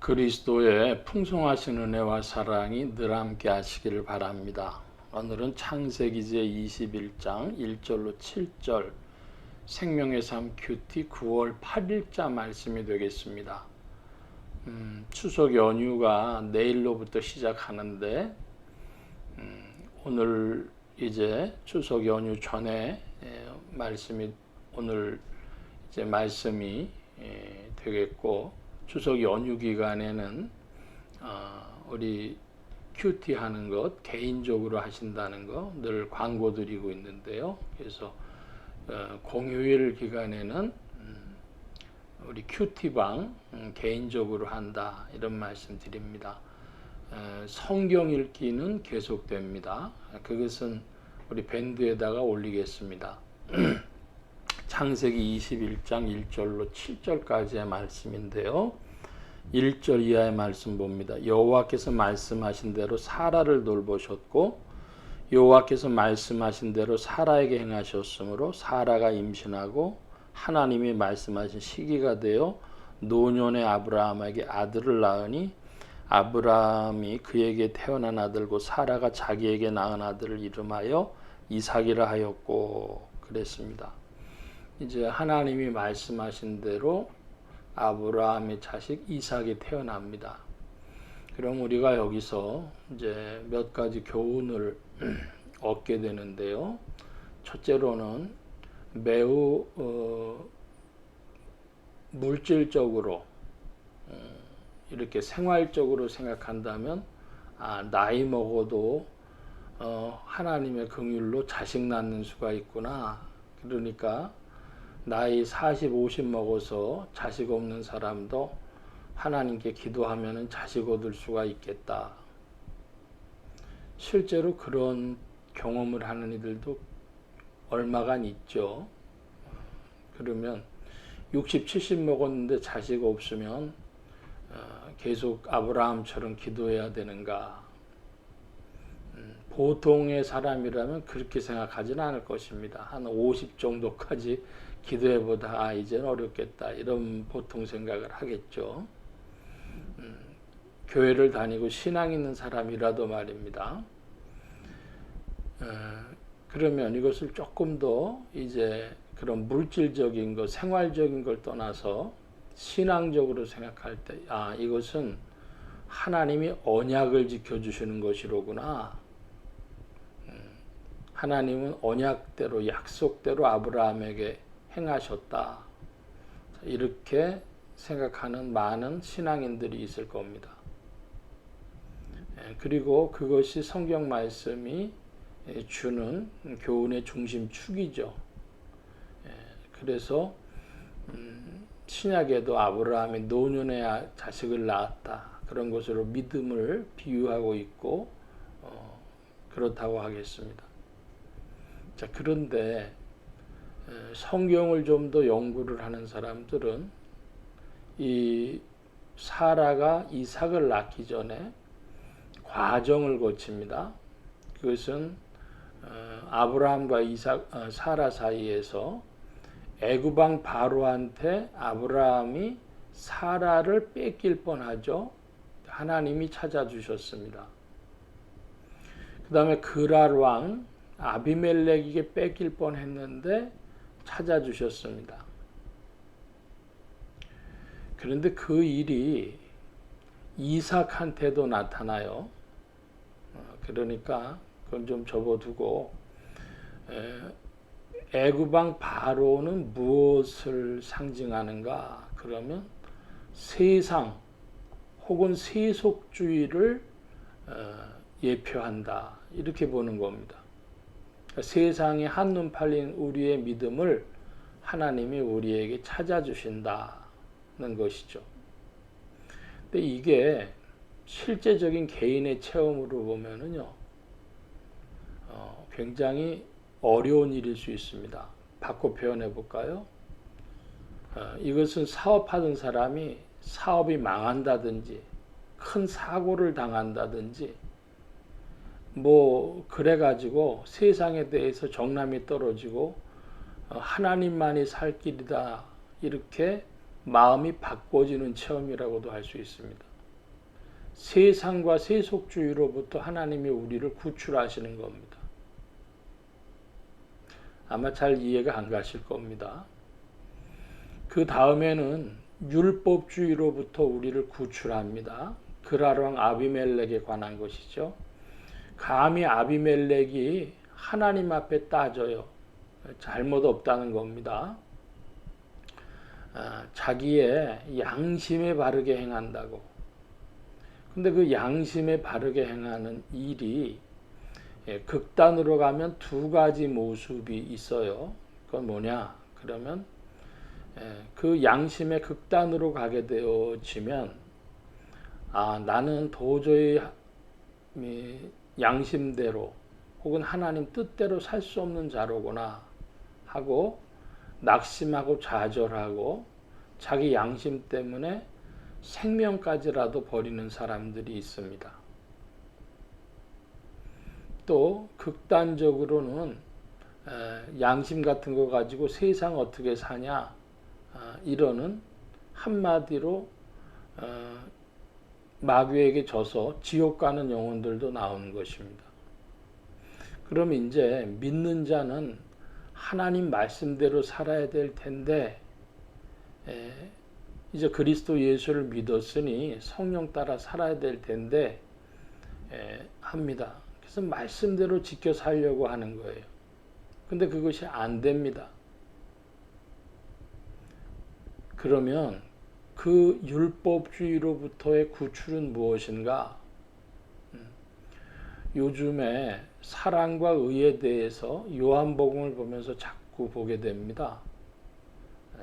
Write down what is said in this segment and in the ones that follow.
그리스도의 풍성하신 은혜와 사랑이 늘 함께 하시기를 바랍니다. 오늘은 창세기 제21장 1절로 7절 생명의 삶 큐티 9월 8일자 말씀이 되겠습니다. 추석 연휴가 내일로부터 시작하는데 오늘 이제 추석 연휴 전에 오늘 이제 말씀이 되겠고, 추석 연휴 기간에는 우리 큐티 하는 것 개인적으로 하신다는 거 늘 광고 드리고 있는데요. 그래서 공휴일 기간에는 우리 큐티방 개인적으로 한다, 이런 말씀 드립니다. 성경 읽기는 계속됩니다. 그것은 우리 밴드에다가 올리겠습니다. 창세기 21장 1절로 7절까지의 말씀인데요. 1절 이하의 말씀 봅니다. 여호와께서 말씀하신 대로 사라를 돌보셨고, 여호와께서 말씀하신 대로 사라에게 행하셨으므로 사라가 임신하고 하나님이 말씀하신 시기가 되어 노년의 아브라함에게 아들을 낳으니, 아브라함이 그에게 태어난 아들고 사라가 자기에게 낳은 아들을 이름하여 이삭이라 하였고, 그랬습니다. 이제 하나님이 말씀하신 대로 아브라함의 자식 이삭이 태어납니다. 그럼 우리가 여기서 이제 몇 가지 교훈을 얻게 되는데요. 첫째로는 매우 물질적으로 이렇게 생활적으로 생각한다면 나이 먹어도 하나님의 긍휼로 자식 낳는 수가 있구나. 그러니까 나이 40, 50 먹어서 자식 없는 사람도 하나님께 기도하면 자식 얻을 수가 있겠다. 실제로 그런 경험을 하는 이들도 얼마간 있죠. 그러면 60, 70 먹었는데 자식 없으면 계속 아브라함처럼 기도해야 되는가? 보통의 사람이라면 그렇게 생각하지는 않을 것입니다. 한 50 정도까지 기도해보다 이제는 어렵겠다, 이런 보통 생각을 하겠죠. 교회를 다니고 신앙 있는 사람이라도 말입니다. 그러면 이것을 조금 더 이제 그런 물질적인 것, 생활적인 걸 떠나서 신앙적으로 생각할 때, 이것은 하나님이 언약을 지켜주시는 것이로구나. 하나님은 언약대로, 약속대로 아브라함에게 행하셨다. 이렇게 생각하는 많은 신앙인들이 있을 겁니다. 그리고 그것이 성경 말씀이 주는 교훈의 중심축이죠. 그래서 신약에도 아브라함이 노년에 자식을 낳았다, 그런 것으로 믿음을 비유하고 있고 그렇다고 하겠습니다. 자, 그런데 성경을 좀 더 연구를 하는 사람들은 이 사라가 이삭을 낳기 전에 과정을 거칩니다. 그것은 아브라함과 사라 사이에서 애굽 왕 바로한테 아브라함이 사라를 뺏길 뻔하죠. 하나님이 찾아주셨습니다. 그 다음에 그랄 왕 아비멜렉에게 뺏길 뻔했는데 찾아주셨습니다. 그런데 그 일이 이삭한테도 나타나요. 그러니까 그건 좀 접어두고, 애굽 왕 바로는 무엇을 상징하는가? 그러면 세상 혹은 세속주의를 예표한다, 이렇게 보는 겁니다. 세상에 한눈 팔린 우리의 믿음을 하나님이 우리에게 찾아주신다는 것이죠. 근데 이게 실제적인 개인의 체험으로 보면은요, 굉장히 어려운 일일 수 있습니다. 바꿔 표현해 볼까요? 이것은 사업하던 사람이 사업이 망한다든지 큰 사고를 당한다든지 그래가지고 세상에 대해서 정남이 떨어지고 하나님만이 살 길이다, 이렇게 마음이 바꿔지는 체험이라고도 할 수 있습니다. 세상과 세속주의로부터 하나님이 우리를 구출하시는 겁니다. 아마 잘 이해가 안 가실 겁니다. 그 다음에는 율법주의로부터 우리를 구출합니다. 그랄왕 아비멜렉에 관한 것이죠. 감히 아비멜렉이 하나님 앞에 따져요. 잘못 없다는 겁니다. 자기의 양심에 바르게 행한다고. 근데 그 양심에 바르게 행하는 일이 극단으로 가면 두 가지 모습이 있어요. 그건 뭐냐? 그러면 그 양심의 극단으로 가게 되어지면 나는 도저히 양심대로 혹은 하나님 뜻대로 살 수 없는 자로구나 하고 낙심하고 좌절하고 자기 양심 때문에 생명까지라도 버리는 사람들이 있습니다. 또 극단적으로는 양심 같은 거 가지고 세상 어떻게 사냐 이러는 한마디로 마귀에게 져서 지옥 가는 영혼들도 나오는 것입니다. 그럼 이제 믿는 자는 하나님 말씀대로 살아야 될 텐데 이제 그리스도 예수를 믿었으니 성령 따라 살아야 될 텐데 합니다. 그래서 말씀대로 지켜 살려고 하는 거예요. 근데 그것이 안 됩니다. 그러면 그 율법주의로부터의 구출은 무엇인가? 요즘에 사랑과 의에 대해서 요한복음을 보면서 자꾸 보게 됩니다.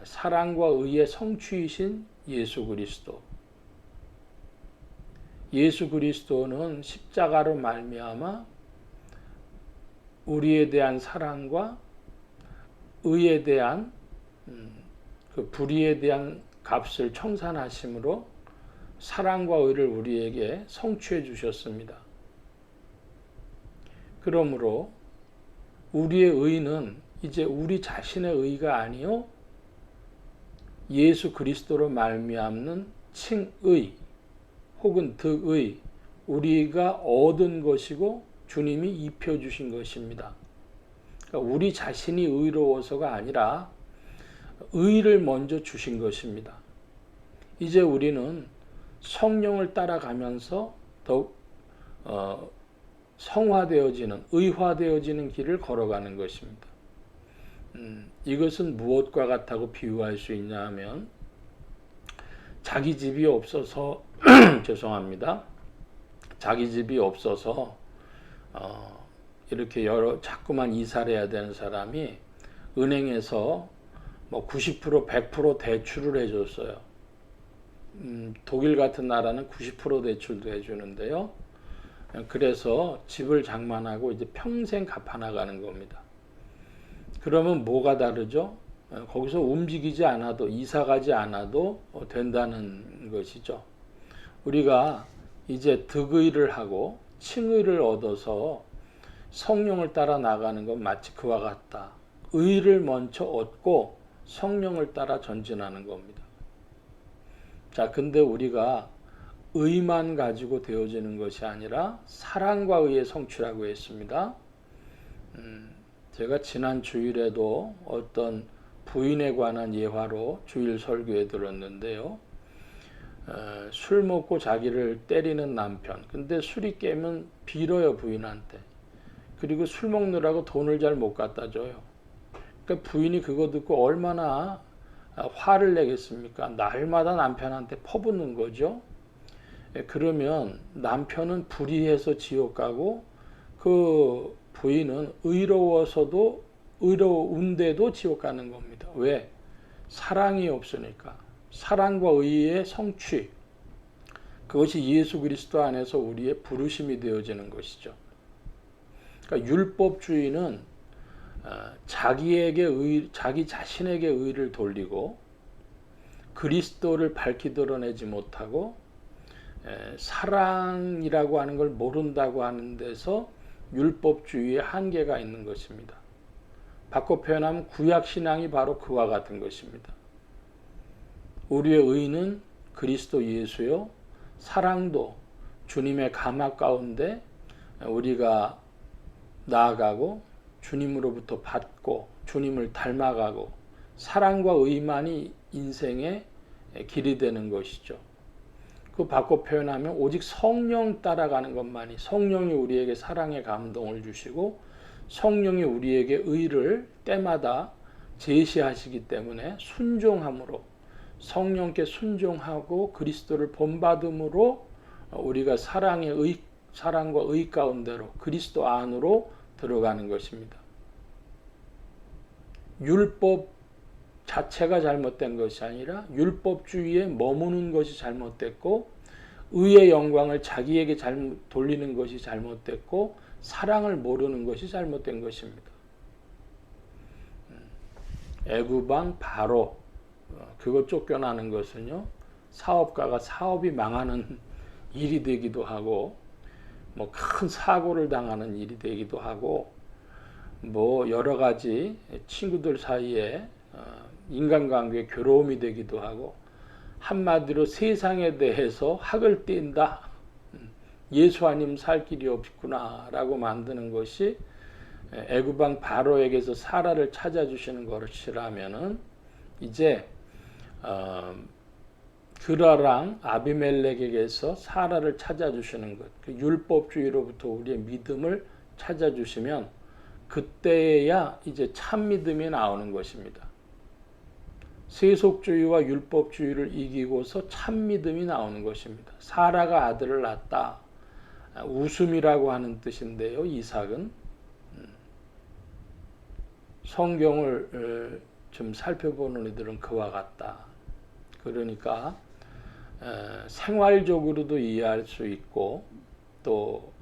사랑과 의의 성취이신 예수 그리스도. 예수 그리스도는 십자가로 말미암아 우리에 대한 사랑과 의에 대한 그 불의에 대한 값을 청산하심으로 사랑과 의를 우리에게 성취해 주셨습니다. 그러므로 우리의 의는 이제 우리 자신의 의가 아니요 예수 그리스도로 말미암는 칭의 혹은 득의 우리가 얻은 것이고 주님이 입혀주신 것입니다. 그러니까 우리 자신이 의로워서가 아니라 의를 먼저 주신 것입니다. 이제 우리는 성령을 따라가면서 더욱 성화되어지는 의화되어지는 길을 걸어가는 것입니다. 이것은 무엇과 같다고 비유할 수 있냐 하면 자기 집이 없어서 죄송합니다. 자기 집이 없어서 이렇게 자꾸만 이사를 해야 되는 사람이 은행에서 90% 100% 대출을 해줬어요. 독일 같은 나라는 90% 대출도 해주는데요. 그래서 집을 장만하고 이제 평생 갚아나가는 겁니다. 그러면 뭐가 다르죠? 거기서 움직이지 않아도 이사 가지 않아도 된다는 것이죠. 우리가 이제 득의를 하고 칭의를 얻어서 성령을 따라 나가는 건 마치 그와 같다. 의를 먼저 얻고 성령을 따라 전진하는 겁니다. 자, 근데 우리가 의만 가지고 되어지는 것이 아니라 사랑과 의의 성취라고 했습니다. 제가 지난 주일에도 어떤 부인에 관한 예화로 주일 설교에 들었는데요. 술 먹고 자기를 때리는 남편. 근데 술이 깨면 빌어요, 부인한테. 그리고 술 먹느라고 돈을 잘 못 갖다 줘요. 그러니까 부인이 그거 듣고 얼마나 화를 내겠습니까? 날마다 남편한테 퍼붓는 거죠. 그러면 남편은 불의해서 지옥 가고 그 부인은 의로운데도 지옥 가는 겁니다. 왜? 사랑이 없으니까. 사랑과 의의 성취. 그것이 예수 그리스도 안에서 우리의 부르심이 되어지는 것이죠. 그러니까 율법주의는 자기 자신에게 의를 돌리고 그리스도를 밝히 드러내지 못하고 사랑이라고 하는 걸 모른다고 하는 데서 율법주의의 한계가 있는 것입니다. 바꿔 표현하면 구약신앙이 바로 그와 같은 것입니다. 우리의 의는 그리스도 예수요. 사랑도 주님의 감화 가운데 우리가 나아가고 주님으로부터 받고 주님을 닮아가고 사랑과 의만이 인생의 길이 되는 것이죠. 그 바꿔 표현하면 오직 성령 따라가는 것만이, 성령이 우리에게 사랑의 감동을 주시고 성령이 우리에게 의를 때마다 제시하시기 때문에 순종함으로, 성령께 순종하고 그리스도를 본받음으로 우리가 사랑과 의 가운데로 그리스도 안으로 들어가는 것입니다. 율법 자체가 잘못된 것이 아니라 율법주의에 머무는 것이 잘못됐고, 의의 영광을 자기에게 돌리는 것이 잘못됐고, 사랑을 모르는 것이 잘못된 것입니다. 애굽왕 바로 그거 쫓겨나는 것은요, 사업가가 사업이 망하는 일이 되기도 하고, 뭐 큰 사고를 당하는 일이 되기도 하고, 뭐 여러 가지 친구들 사이에 인간관계 괴로움이 되기도 하고, 한마디로 세상에 대해서 학을 띈다, 예수 아니면 살 길이 없구나 라고 만드는 것이 애굽왕 바로에게서 사라를 찾아주시는 것이라면은, 이제 그라랑 아비멜렉에게서 사라를 찾아주시는 것, 그 율법주의로부터 우리의 믿음을 찾아주시면 그때야 이제 참 믿음이 나오는 것입니다. 세속주의와 율법주의를 이기고서 참 믿음이 나오는 것입니다. 사라가 아들을 낳았다. 웃음이라고 하는 뜻인데요, 이삭은. 성경을 좀 살펴보는 이들은 그와 같다. 그러니까 생활적으로도 이해할 수 있고, 또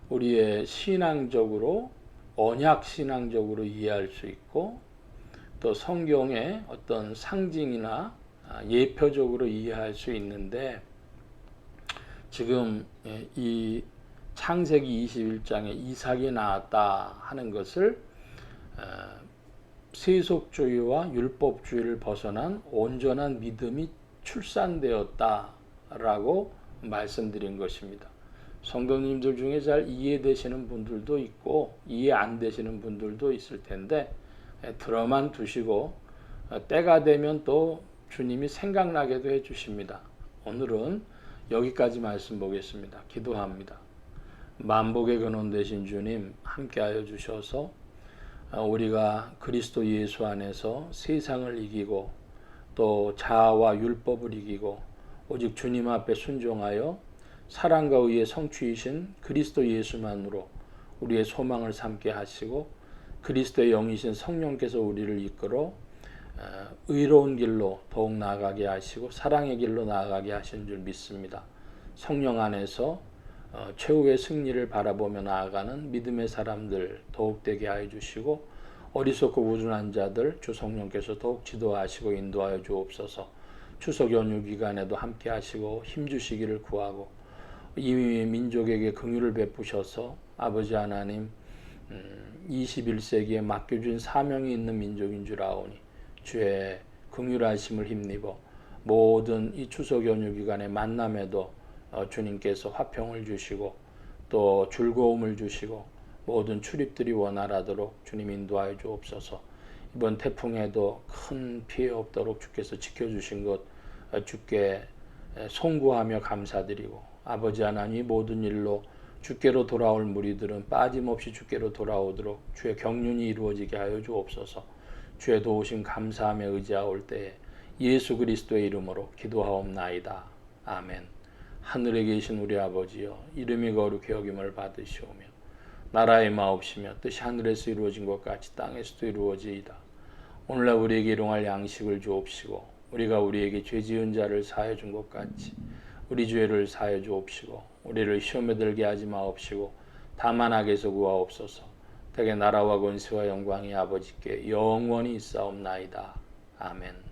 우리의 신앙적으로, 언약 신앙적으로 이해할 수 있고, 또 성경의 어떤 상징이나 예표적으로 이해할 수 있는데, 지금 이 창세기 21장에 이삭이 나왔다 하는 것을 세속주의와 율법주의를 벗어난 온전한 믿음이 출산되었다라고 말씀드린 것입니다. 성도님들 중에 잘 이해되시는 분들도 있고 이해 안 되시는 분들도 있을 텐데, 들어만 두시고 때가 되면 또 주님이 생각나게도 해주십니다. 오늘은 여기까지 말씀 보겠습니다. 기도합니다. 만복의 근원 되신 주님, 함께하여 주셔서 우리가 그리스도 예수 안에서 세상을 이기고 또 자아와 율법을 이기고 오직 주님 앞에 순종하여 사랑과 의의 성취이신 그리스도 예수만으로 우리의 소망을 삼게 하시고, 그리스도의 영이신 성령께서 우리를 이끌어 의로운 길로 더욱 나아가게 하시고 사랑의 길로 나아가게 하신 줄 믿습니다. 성령 안에서 최후의 승리를 바라보며 나아가는 믿음의 사람들 더욱 되게 하여 주시고, 어리석고 우둔한 자들 주 성령께서 더욱 지도하시고 인도하여 주옵소서. 추석 연휴 기간에도 함께 하시고 힘주시기를 구하고, 이 민족에게 긍휼을 베푸셔서 아버지 하나님 21세기에 맡겨준 사명이 있는 민족인 줄 아오니 주의 긍휼하심을 힘입어 모든 이 추석 연휴 기간의 만남에도 주님께서 화평을 주시고 또 즐거움을 주시고 모든 출입들이 원활하도록 주님 인도하여 주옵소서. 이번 태풍에도 큰 피해 없도록 주께서 지켜주신 것 주께 송구하며 감사드리고, 아버지 하나님 모든 일로 주께로 돌아올 무리들은 빠짐없이 주께로 돌아오도록 주의 경륜이 이루어지게 하여 주옵소서. 주의 도우심 감사하며 의지하올 때에 예수 그리스도의 이름으로 기도하옵나이다. 아멘. 하늘에 계신 우리 아버지여, 이름이 거룩히 여김을 받으시오며 나라의 마옵시며 뜻이 하늘에서 이루어진 것 같이 땅에서도 이루어지이다. 오늘날 우리에게 일용할 양식을 주옵시고, 우리가 우리에게 죄 지은 자를 사하여 준 것 같이 우리 죄를 사하여 주옵시고, 우리를 시험에 들게 하지 마옵시고 다만 악에서 구하옵소서. 대개 나라와 권세와 영광이 아버지께 영원히 있사옵나이다. 아멘.